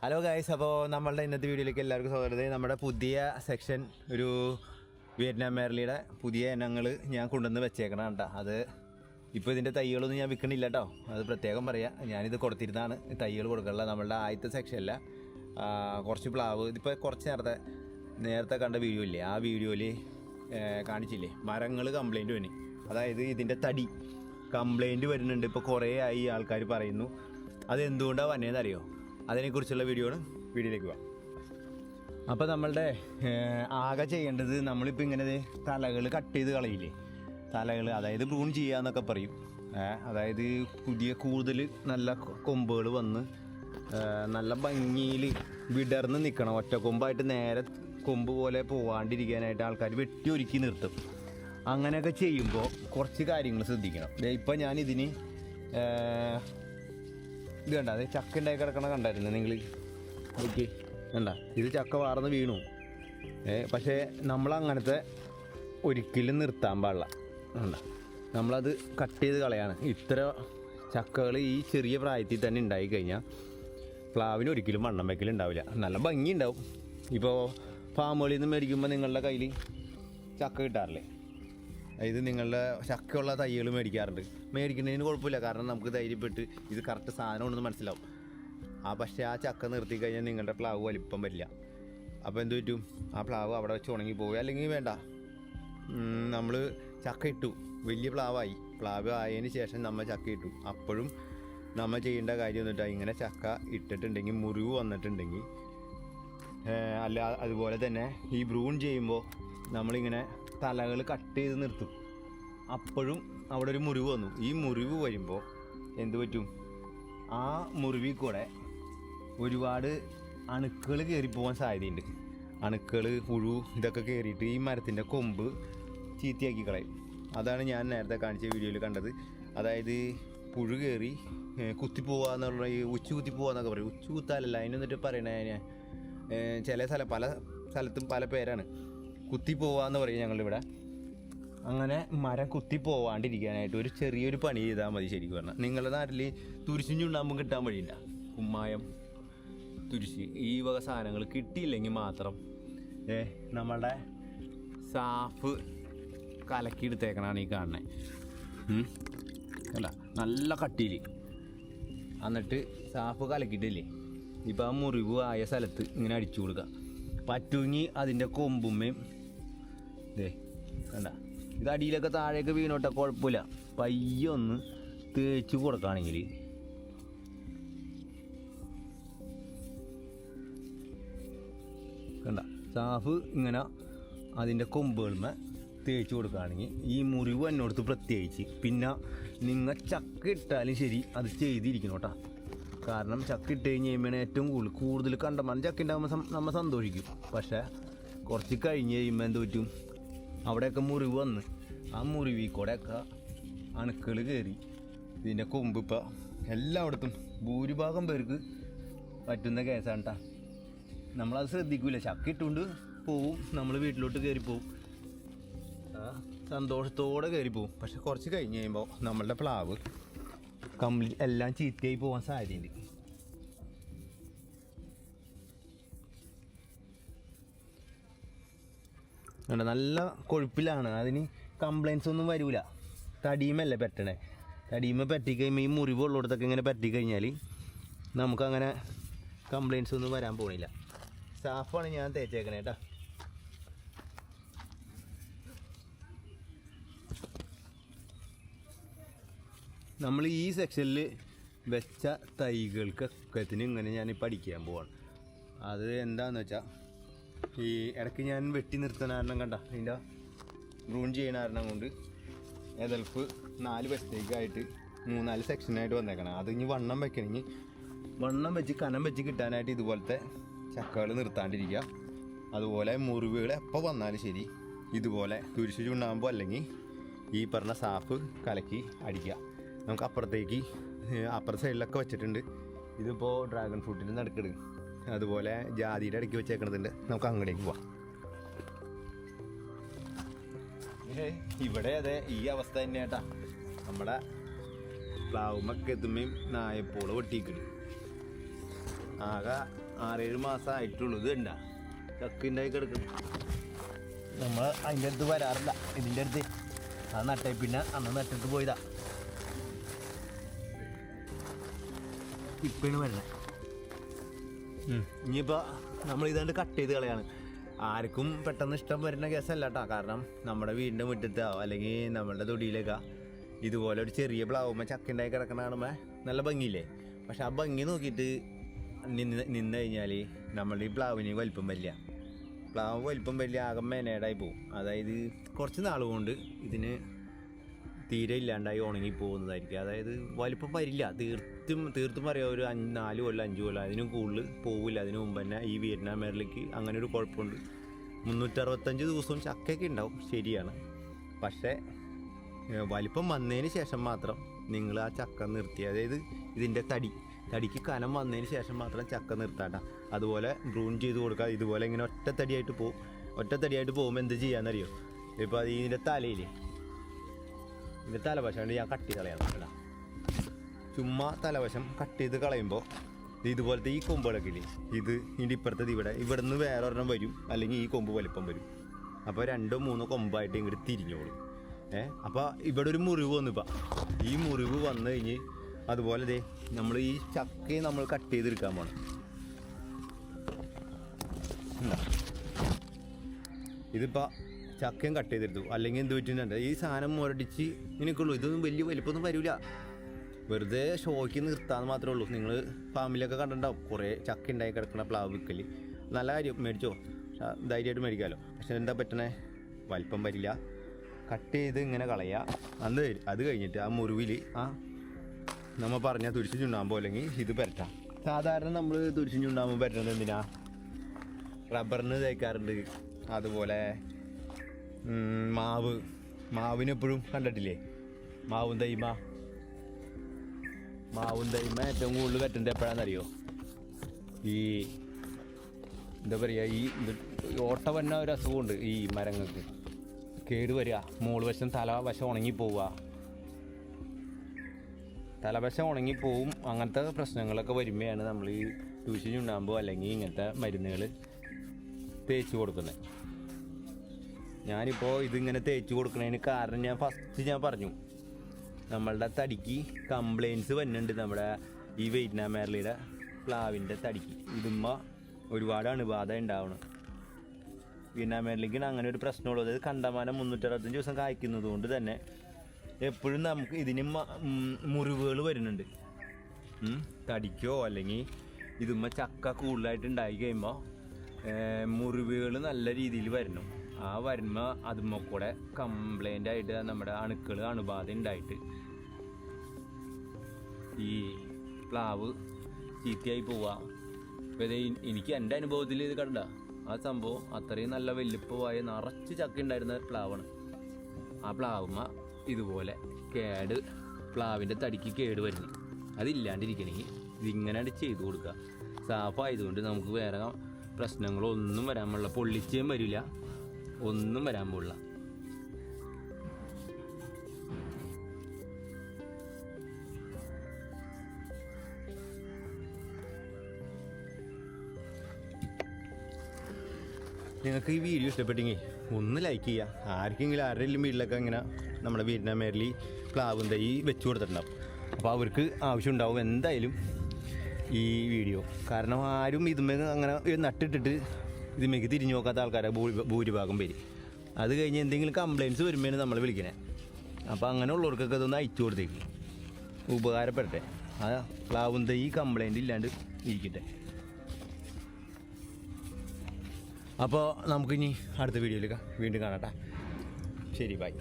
Hello guys, അപ്പോൾ നമ്മളുടെ ഇന്നത്തെ വീഡിയോയിലേക്ക് എല്ലാവർക്കും സ്വാഗതം. നമ്മുടെ പുതിയ സെക്ഷൻ ഒരു വിയറ്റ്നാം മേർലിയുടെ പുതിയ ഇനങ്ങൾ ഞാൻ കൊണ്ടുവന്ന് വെച്ചേക്കണം കേട്ടോ. അത് ഇപ്പോൾ ഇതിൻ്റെ തൈകളൊന്നും ഞാൻ വിൽക്കണില്ല കേട്ടോ, അത് പ്രത്യേകം പറയാം. ഞാനിത് കൊടുത്തിരുന്നതാണ് തൈകൾ കൊടുക്കാനുള്ള. നമ്മളുടെ ആദ്യത്തെ സെക്ഷനല്ല, കുറച്ച് പ്ലാവ്. ഇതിപ്പോൾ കുറച്ച് നേരത്തെ കണ്ട വീഡിയോ ഇല്ലേ, ആ വീഡിയോയിൽ കാണിച്ചില്ലേ മരങ്ങൾ കംപ്ലൈൻറ്റ് വന്നു. അതായത് ഇതിൻ്റെ തടി കംപ്ലൈൻറ്റ് വരുന്നുണ്ട്. ഇപ്പോൾ കുറേ ആയി ആൾക്കാർ പറയുന്നു. അതെന്തുകൊണ്ടാണ് വന്നതെന്ന് അറിയോ? അതിനെക്കുറിച്ചുള്ള വീഡിയോയിലേക്ക് പോവാം. അപ്പോൾ നമ്മളുടെ ആകെ ചെയ്യേണ്ടത്, നമ്മളിപ്പോൾ ഇങ്ങനെ തലകൾ കട്ട് ചെയ്ത് കളയില്ലേ, തലകൾ, അതായത് ബ്രൂൺ ചെയ്യുക എന്നൊക്കെ പറയും. അതായത് കൂടുതൽ നല്ല കൊമ്പുകൾ വന്ന് നല്ല ഭംഗിയിൽ വിടർന്ന് നിൽക്കണം. ഒറ്റ കൊമ്പായിട്ട് നേരെ കൊമ്പ് പോലെ പോവാണ്ടിരിക്കാനായിട്ട് ആൾക്കാർ വെട്ടി ഒരുക്കി നിർത്തും. അങ്ങനെയൊക്കെ ചെയ്യുമ്പോൾ കുറച്ച് കാര്യങ്ങൾ ശ്രദ്ധിക്കണം. ഇപ്പം ഞാനിതിന് ഇത് കണ്ട, അത് ചക്ക ഉണ്ടായി കിടക്കണ കണ്ടായിരുന്നു നിങ്ങൾ? ഓക്കെ, കണ്ട, ഇത് ചക്ക വാർന്ന് വീണു. പക്ഷേ നമ്മളങ്ങനത്തെ ഒരിക്കലും നിർത്താൻ പാടില്ല. കണ്ട, നമ്മളത് കട്ട് ചെയ്ത് കളയാണ്. ഇത്ര ചക്കകൾ ഈ ചെറിയ പ്രായത്തിൽ തന്നെ ഉണ്ടായിക്കഴിഞ്ഞാൽ പ്ലാവിന് ഒരിക്കലും വണ്ണം വയ്ക്കലുണ്ടാവില്ല, നല്ല ഭംഗി ഉണ്ടാവും. ഇപ്പോൾ ഫാമുകളിൽ നിന്ന് മേടിക്കുമ്പോൾ നിങ്ങളുടെ കയ്യിൽ ചക്ക കിട്ടാറില്ലേ? ഇത് നിങ്ങളുടെ ചക്കയുള്ള തൈകൾ മേടിക്കുന്നതിന് കുഴപ്പമില്ല, കാരണം നമുക്ക് ധൈര്യപ്പെട്ട് ഇത് കറക്റ്റ് സാധനമാണെന്ന് മനസ്സിലാവും. പക്ഷേ ആ ചക്ക നിർത്തി കഴിഞ്ഞാൽ നിങ്ങളുടെ പ്ലാവ് വലിപ്പം വരില്ല. അപ്പോൾ എന്ത് പറ്റും? ആ പ്ലാവ് അവിടെ വെച്ച് ഉണങ്ങി പോകുക. അല്ലെങ്കിൽ വേണ്ട, നമ്മൾ ചക്ക ഇട്ടു, വലിയ പ്ലാവ് ആയതിന് ശേഷം നമ്മൾ ചക്ക ഇട്ടു, അപ്പോഴും നമ്മൾ ചെയ്യേണ്ട കാര്യം എന്നിട്ടാണ് ഇങ്ങനെ ചക്ക ഇട്ടിട്ടുണ്ടെങ്കിൽ മുറിവ് വന്നിട്ടുണ്ടെങ്കിൽ, അല്ല അതുപോലെ തന്നെ ഈ ബ്രൂൺ ചെയ്യുമ്പോൾ നമ്മളിങ്ങനെ തലകൾ കട്ട് ചെയ്ത് നിർത്തും, അപ്പോഴും അവിടെ ഒരു മുറിവ് വന്നു. ഈ മുറിവ് വരുമ്പോൾ എന്ത് പറ്റും? ആ മുറിവിൽ കൂടെ ഒരുപാട് അണുക്കൾ കയറിപ്പോകാൻ സാധ്യതയുണ്ട്. അണുക്കൾ, പുഴു, ഇതൊക്കെ കയറിയിട്ട് ഈ മരത്തിൻ്റെ കൊമ്പ് ചീത്തയാക്കി കളയും. അതാണ് ഞാൻ നേരത്തെ കാണിച്ച വീഡിയോയിൽ കണ്ടത്. അതായത് പുഴു കയറി കുത്തിപ്പോവുക എന്നുള്ള, ഈ ഉച്ച കുത്തിപ്പോവുക എന്നൊക്കെ പറയും. ഉച്ച കുത്താലല്ല, അതിനൊന്നിട്ട് പറയണേ, പല സ്ഥലത്തും പല പേരാണ്. കുത്തിപ്പോവാന്ന് പറയും ഞങ്ങളിവിടെ. അങ്ങനെ മരം കുത്തിപ്പോവാണ്ടിരിക്കാനായിട്ട് ഒരു ചെറിയൊരു പണി ചെയ്താൽ മതി. ശരിക്കും പറഞ്ഞാൽ നിങ്ങളുടെ നാട്ടിൽ തുരിശും ചുണ്ണാമ്പും കിട്ടാൻ വഴിയില്ല. കുമ്മായം, തുരിശ്, ഈ വക സാധനങ്ങൾ കിട്ടിയില്ലെങ്കിൽ മാത്രം നമ്മളുടെ സാഫ് കലക്കിയെടുത്തേക്കണാണ് ഈ കാണുന്നത്. അല്ല, നല്ല കട്ടിയിൽ. എന്നിട്ട് സാഫ് കലക്കിയിട്ടില്ലേ, ഇപ്പം ആ മുറിവ് ആയ സ്ഥലത്ത് ഇങ്ങനെ അടിച്ചു കൊടുക്കുക. പറ്റുങ്ങി അതിൻ്റെ കൊമ്പുമ്മയും കണ്ട, ഇത് അടിയിലൊക്കെ താഴേക്ക് വീണോട്ടെ കുഴപ്പമില്ല. പയ്യെ ഒന്ന് തേച്ച് കൊടുക്കുകയാണെങ്കിൽ കണ്ട, സാഫ് ഇങ്ങനെ അതിൻ്റെ കൊമ്പുകളുമേ തേച്ച് കൊടുക്കുകയാണെങ്കിൽ ഈ മുറിവ് എന്നോടത്ത് പ്രത്യേകിച്ച്. പിന്നെ നിങ്ങൾ ചക്ക ഇട്ടാലും ശരി അത് ചെയ്തിരിക്കണം കേട്ടോ. കാരണം ചക്ക ഇട്ട് കഴിഞ്ഞ് കഴിയുമ്പോൾ ഏറ്റവും കൂടുതൽ കണ്ടമാനം ചക്ക ഉണ്ടാകുമ്പോൾ നമ്മൾ സന്തോഷിക്കും. പക്ഷേ കുറച്ച് കഴിഞ്ഞ് കഴിയുമ്പോൾ എന്ത് പറ്റും? അവിടെയൊക്കെ മുറിവ് വന്ന് ആ മുറിവിൽ കൂടെയൊക്കെ അണുക്കൾ കയറി ഇതിൻ്റെ കൊമ്പ് ഇപ്പോൾ എല്ലായിടത്തും ഭൂരിഭാഗം പേർക്ക് പറ്റുന്ന കേസാണ് കേട്ടോ. നമ്മളത് ശ്രദ്ധിക്കില്ല, ചക്ക ഇട്ടുകൊണ്ട് പോവും, നമ്മൾ വീട്ടിലോട്ട് കയറിപ്പോവും, സന്തോഷത്തോടെ കയറിപ്പോവും. പക്ഷെ കുറച്ച് കഴിഞ്ഞ് കഴിയുമ്പോൾ നമ്മളുടെ പ്ലാവ് കംപ്ലീറ്റ് എല്ലാം ചീത്തയായി പോകാൻ സാധ്യതയുണ്ട്. നല്ല കൊഴുപ്പിലാണ്, അതിന് കംപ്ലൈൻസ് ഒന്നും വരില്ല. തടിയുമല്ലേ പറ്റണേ, തടിയുമ്പോൾ പറ്റിക്കഴിയുമ്പോൾ ഈ മുറിവുള്ളിടത്തൊക്കെ ഇങ്ങനെ പറ്റിക്കഴിഞ്ഞാൽ നമുക്കങ്ങനെ കംപ്ലൈൻസ് ഒന്നും വരാൻ പോണില്ല. സാഫാണ് ഞാൻ തേച്ചേക്കണേ കേട്ടോ. നമ്മൾ ഈ സെക്ഷനിൽ വെച്ച തൈകൾക്കൊക്കത്തിന് ഇങ്ങനെ ഞാൻ പഠിക്കാൻ പോവാണ്. അത് എന്താണെന്ന് വെച്ചാൽ, ഈ ഇടയ്ക്ക് ഞാൻ വെട്ടി നിർത്തുന്ന കാരണം കണ്ട, ഇതിൻ്റെ ബ്രൂൺ ചെയ്യുന്ന കാരണം കൊണ്ട് എതൽപ്പ് 4 വശത്തേക്കായിട്ട് 3-4 സെക്ഷനായിട്ട് വന്നേക്കണം. അത് ഇനി വണ്ണം വെക്കണമെങ്കിൽ വണ്ണം വെച്ച് കനം വെച്ച് കിട്ടാനായിട്ട് ഇതുപോലത്തെ ചക്കകൾ നിർത്താണ്ടിരിക്കുക. അതുപോലെ മുറിവുകൾ എപ്പോൾ വന്നാലും ശരി ഇതുപോലെ തുരിശ് ചുണ്ണാമ്പോ അല്ലെങ്കിൽ ഈ പറഞ്ഞ സാഫ് കലക്കി അടിക്കുക. നമുക്ക് അപ്പുറത്തെ സൈഡിലൊക്കെ വെച്ചിട്ടുണ്ട്. ഇതിപ്പോൾ ഡ്രാഗൺ ഫ്രൂട്ടിൻ്റെ നടുക്കട്, അതുപോലെ ജാതിയുടെ ഇടയ്ക്ക് വെച്ചേക്കണതുണ്ട്. നമുക്ക് അങ്ങോട്ടേക്ക് പോവാം. ഇവിടെ അതെ ഈ അവസ്ഥ തന്നെയാട്ടാ. നമ്മുടെ പ്ലാവുമൊക്കെ എത്തുമ്പോഴും നായപ്പോള് വെട്ടിക്കണം. ആകെ 6-7 മാസം ആയിട്ടുള്ളൂ. ഇത് ഉണ്ടാ ചക്കുണ്ടായി കിടക്കണം. നമ്മൾ അതിൻ്റെ അടുത്ത് വരാറില്ല. ഇതിൻ്റെ അടുത്ത് അത് നട്ടേ പിന്നെ അന്ന് നട്ടിട്ട് പോയതാ. ഇപ്പാണ് വരണേ. ഇനിയിപ്പോൾ നമ്മൾ ഇതാണ്ട് കട്ട് ചെയ്ത് കളയാണ്. ആർക്കും പെട്ടെന്ന് ഇഷ്ടം വരുന്ന കേസല്ല കേട്ടോ. കാരണം നമ്മുടെ വീടിൻ്റെ മുറ്റത്തോ അല്ലെങ്കിൽ നമ്മളുടെ തൊടിയിലേക്കാ ഇതുപോലെ ഒരു ചെറിയ പ്ലാവുമ്പോൾ ചക്കുണ്ടായി കിടക്കണ കാണുമ്പോൾ നല്ല ഭംഗിയില്ലേ. പക്ഷെ ആ ഭംഗി നോക്കിയിട്ട് നിന്ന് കഴിഞ്ഞാൽ നമ്മളുടെ ഈ പ്ലാവിന് വലിപ്പം വരില്ല. പ്ലാവ് വലിപ്പം വലിയ ആകെ മേനേടായി പോവും. അതായത് കുറച്ച് നാൾ കൊണ്ട് ഇതിന് തീരെ ഇല്ലാണ്ടായി ഉണങ്ങി പോകുന്നതായിരിക്കും. അതായത് വലിപ്പം വരില്ല. തീർത്തും പറയാം ഒരു 4 കൊല്ലം 5 കൊല്ലം അതിനും കൂടുതൽ പോവില്ല. അതിന് മുമ്പ് തന്നെ ഈ വിയറ്റ്നാം മേറിലേക്ക് അങ്ങനെ ഒരു കുഴപ്പമുണ്ട്. 365 ദിവസവും ചക്കയൊക്കെ ഉണ്ടാവും, ശരിയാണ്. പക്ഷേ വലിപ്പം വന്നതിന് ശേഷം മാത്രം നിങ്ങൾ ആ ചക്ക നിർത്തി, അതായത് ഇതിൻ്റെ തടിക്ക് കനം വന്നതിന് ശേഷം മാത്രം ചക്ക നിർത്താണ്ട. അതുപോലെ ബ്രൂൺ ചെയ്ത് കൊടുക്കുക. ഇതുപോലെ ഇങ്ങനെ ഒറ്റത്തടിയായിട്ട് പോകുമ്പോൾ എന്ത് ചെയ്യാന്നറിയോ? ഇപ്പോൾ അത് ഇതിൻ്റെ തലയില്ലേ, ഇതിൻ്റെ തലവശം ഞാൻ കട്ട് ചെയ്ത് കളയാം കേട്ടോ. ചുമ്മാ തലവശം കട്ട് ചെയ്ത് കളയുമ്പോൾ ഇതുപോലത്തെ ഈ കൊമ്പുകളൊക്കെ ഇല്ലേ, ഇതിൻ്റെ ഇപ്പുറത്തത് ഇവിടെ നിന്ന് വേറെ ഒരെണ്ണം വരും, അല്ലെങ്കിൽ ഈ കൊമ്പ് വലിപ്പം വരും. അപ്പോൾ 2-3 കൊമ്പായിട്ട് ഇങ്ങോട്ട് തിരിഞ്ഞോളും. അപ്പോൾ ഇവിടെ ഒരു മുറിവ് വന്നിപ്പോൾ ഈ മുറിവ് വന്നു കഴിഞ്ഞ് അതുപോലെ നമ്മൾ ഈ ചക്കയും നമ്മൾ കട്ട് ചെയ്തെടുക്കാൻ പോകണം. ഇതിപ്പോൾ ചക്കയും കട്ട് ചെയ്തെടുത്തു. അല്ലെങ്കിൽ എന്ത് പറ്റുന്നുണ്ട്, ഈ സാധനം മുരടിച്ച് നിനക്കുള്ളൂ. ഇതൊന്നും വലിയ വലിപ്പമൊന്നും വരില്ല. വെറുതെ ഷോയ്ക്ക് നിർത്താന്ന് മാത്രമേ ഉള്ളൂ. നിങ്ങൾ ഫാമിലൊക്കെ കണ്ടിട്ടുണ്ടാവും കുറേ ചക്ക ഉണ്ടായി കിടക്കുന്ന പ്ലാവ് വിൽക്കൽ. നല്ല കാര്യം, മേടിച്ചോ, ധൈര്യമായിട്ട് മേടിക്കാമല്ലോ. പക്ഷെ എന്താ പറ്റണേ, വലിപ്പം വരില്ല. കട്ട് ചെയ്ത് ഇങ്ങനെ കളയുക. അത് കഴിഞ്ഞിട്ട് ആ മുറിവിൽ നമ്മൾ പറഞ്ഞാൽ തുരിശ് ചുണ്ണാമ്പോ അല്ലെങ്കിൽ ഇത് പരട്ടാം. സാധാരണ നമ്മൾ തുരിശ് ചുണ്ണാമ്പോ പറ്റുന്നത് എന്തിനാ? റബ്ബറിന് തേക്കാറുണ്ട്. അതുപോലെ മാവിനെപ്പോഴും കണ്ടിട്ടില്ലേ, മാവും തൈമ ഏറ്റവും കൂടുതൽ പറ്റുന്നത് എപ്പോഴാണെന്നറിയോ? ഈ എന്താ പറയുക, ഈ ഓട്ട വന്ന ഒരു അസുഖമുണ്ട് ഈ മരങ്ങൾക്ക്. കേട് വരിക, മുകൾ വശം തലവശം ഉണങ്ങിപ്പോവുക, തലവശം ഉണങ്ങിപ്പോവും. അങ്ങനത്തെ പ്രശ്നങ്ങളൊക്കെ വരുമ്പോഴാണ് നമ്മൾ ഈ തുരിശ് ചുണ്ണാമ്പോ അല്ലെങ്കിൽ ഇങ്ങനത്തെ മരുന്നുകൾ തേച്ച് കൊടുക്കുന്നത്. ഞാനിപ്പോൾ ഇതിങ്ങനെ തേച്ച് കൊടുക്കുന്നതിന് കാരണം ഞാൻ പറഞ്ഞു, നമ്മളുടെ തടിക്ക് കംപ്ലയിൻസ് വരുന്നുണ്ട്. നമ്മുടെ ഈ വിയറ്റ്നാം മേർലിയുടെ പ്ലാവിൻ്റെ തടിക്ക് ഇതുമ്മ ഒരുപാട് അണുബാധ ഉണ്ടാവണം. വിയറ്റ്നാം മേർലിക്കാണ് അങ്ങനെ ഒരു പ്രശ്നമുള്ളത്. അത് കണ്ടമാനം 365 ദിവസം കായ്ക്കുന്നത് കൊണ്ട് തന്നെ എപ്പോഴും നമുക്ക് ഇതിന് മുറിവുകൾ വരുന്നുണ്ട്. തടിക്കോ അല്ലെങ്കിൽ ഇതുമ്മ ചക്ക കൂടുതലായിട്ട് ഉണ്ടായി കഴിയുമ്പോൾ മുറിവുകൾ നല്ല രീതിയിൽ വരണം. ആ വരുമ്പോൾ അതുമ്മ കൂടെ കംപ്ലൈൻ്റ് ആയിട്ട് നമ്മുടെ അണുബാധ ഉണ്ടായിട്ട് ഈ പ്ലാവ് ചീത്തയായി പോവുക. ഇപ്പോൾ എനിക്ക് എൻ്റെ അനുഭവത്തിൽ ഇത് കണ്ട ആ സംഭവം അത്രയും നല്ല വലിപ്പമായ നിറച്ച് ചക്ക ഉണ്ടായിരുന്ന പ്ലാവാണ്. ആ പ്ലാവുമ്മ ഇതുപോലെ പ്ലാവിൻ്റെ തടിക്ക് കേട് വരുന്നു. അതില്ലാണ്ടിരിക്കണമെങ്കിൽ ഇതിങ്ങനെ ചെയ്ത് കൊടുക്കുക. സാഫായതുകൊണ്ട് നമുക്ക് വേറെ പ്രശ്നങ്ങളൊന്നും വരാൻ പാടില്ല. പൊള്ളിച്ചേം വരില്ല, ഒന്നും വരാൻ പാടില്ല. നിങ്ങൾക്ക് ഈ വീഡിയോ ഇഷ്ടപ്പെട്ടെങ്കിൽ ഒന്ന് ലൈക്ക് ചെയ്യുക. ആരുടെയെങ്കിലും വീട്ടിലൊക്കെ ഇങ്ങനെ നമ്മുടെ വിയറ്റ്നാം മേർലി പ്ലാവും തൈ വെച്ച് കൊടുത്തിട്ടുണ്ടാവും. അപ്പോൾ അവർക്ക് ആവശ്യമുണ്ടാവും എന്തായാലും ഈ വീഡിയോ. കാരണം ആരും ഇതുമേ അങ്ങനെ നട്ടിട്ടിട്ട് ഇതുമേക്ക് തിരിഞ്ഞു നോക്കാത്ത ആൾക്കാരെ ഭൂരിഭാഗം പേര്. അത് കഴിഞ്ഞ് എന്തെങ്കിലും കംപ്ലയിൻറ്റ്സ് വരുമ്പോഴാണ് നമ്മൾ വിളിക്കണേ. അപ്പോൾ അങ്ങനെയുള്ളവർക്കൊക്കെ ഇതൊന്ന് അയച്ചു കൊടുത്തേക്ക്, ഉപകാരപ്പെടട്ടെ. ആ പ്ലാവും തൈ കംപ്ലയിൻ്റ് ഇല്ലാണ്ട് ഇരിക്കട്ടെ. അപ്പോൾ നമുക്കിനി അടുത്ത വീഡിയോയിൽ വീണ്ടും കാണാം. ശരി, ബൈ.